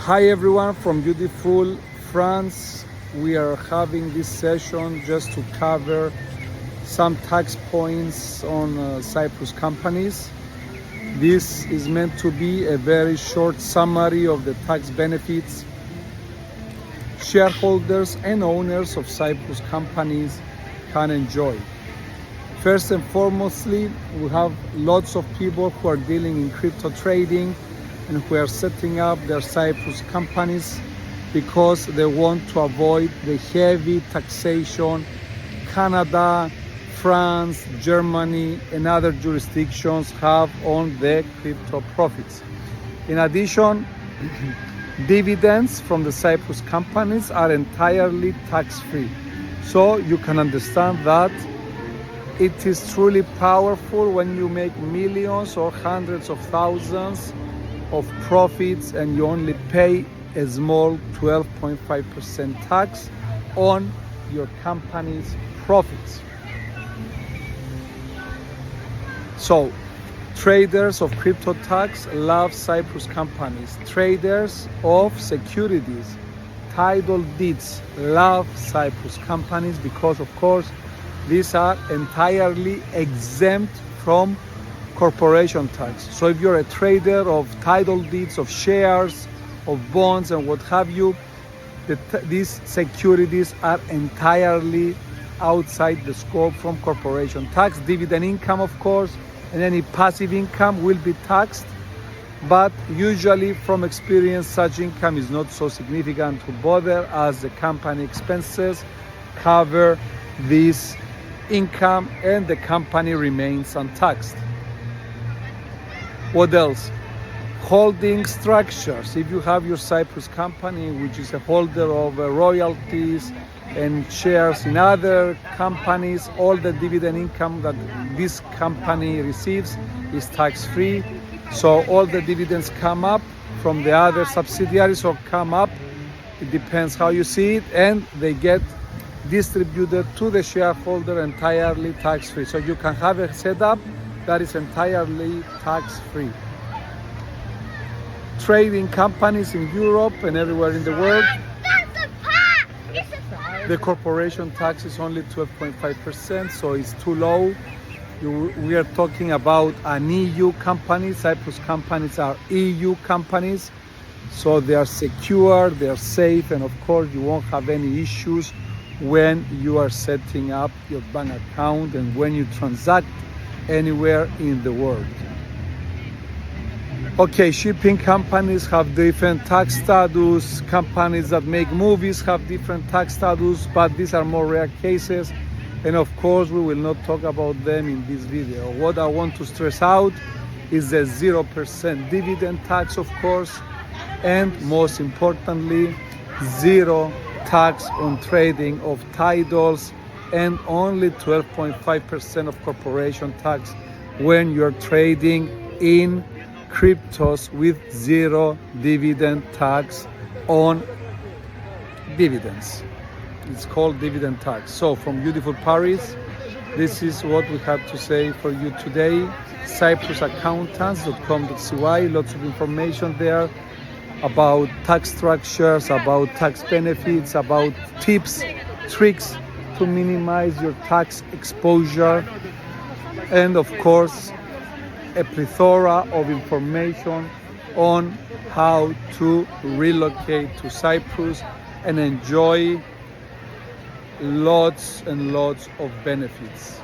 Hi everyone from beautiful France. We are having this session just to cover some tax points on Cyprus companies. This is meant to be a very short summary of the tax benefits shareholders and owners of Cyprus companies can enjoy. First and foremostly, we have lots of people who are dealing in crypto trading and who are setting up their Cyprus companies because they want to avoid the heavy taxation Canada, France, Germany and other jurisdictions have on the crypto profits. In addition, dividends from the Cyprus companies are entirely tax-free. So you can understand that it is truly powerful when you make millions or hundreds of thousands of profits and you only pay a small 12.5% tax on your company's profits. So, traders of crypto tax love Cyprus companies. Traders of securities, title deeds love Cyprus companies because, of course, these are entirely exempt from corporation tax. So if you're a trader of title deeds, of shares, of bonds and what have you, these securities are entirely outside the scope from corporation tax. Dividend income, of course, and any passive income will be taxed, but usually from experience such income is not so significant to bother as the company expenses cover this income and the company remains untaxed. What else? Holding structures. If you have your Cyprus company, which is a holder of royalties and shares in other companies, all the dividend income that this company receives is tax-free. So all the dividends come up from the other subsidiaries or come up, it depends how you see it, and they get distributed to the shareholder entirely tax-free. So you can have a setup that is entirely tax-free. Trading companies in Europe and everywhere in the world, the corporation tax is only 12.5%, so it's too low. We are talking about an EU company. Cyprus companies are EU companies, so they are secure, they are safe, and of course you won't have any issues when you are setting up your bank account and when you transact anywhere in the world. Okay, shipping companies have different tax status. Companies that make movies have different tax status, but these are more rare cases. And of course, we will not talk about them in this video. What I want to stress out is the 0% dividend tax, of course, and most importantly, zero tax on trading of titles and only 12.5% of corporation tax when you're trading in cryptos with zero dividend tax on dividends. It's called dividend tax. So from beautiful Paris, this is what we had to say for you today. CyprusAccountants.com.cy, lots of information there about tax structures, about tax benefits, about tips, tricks to minimize your tax exposure, and of course a plethora of information on how to relocate to Cyprus and enjoy lots and lots of benefits.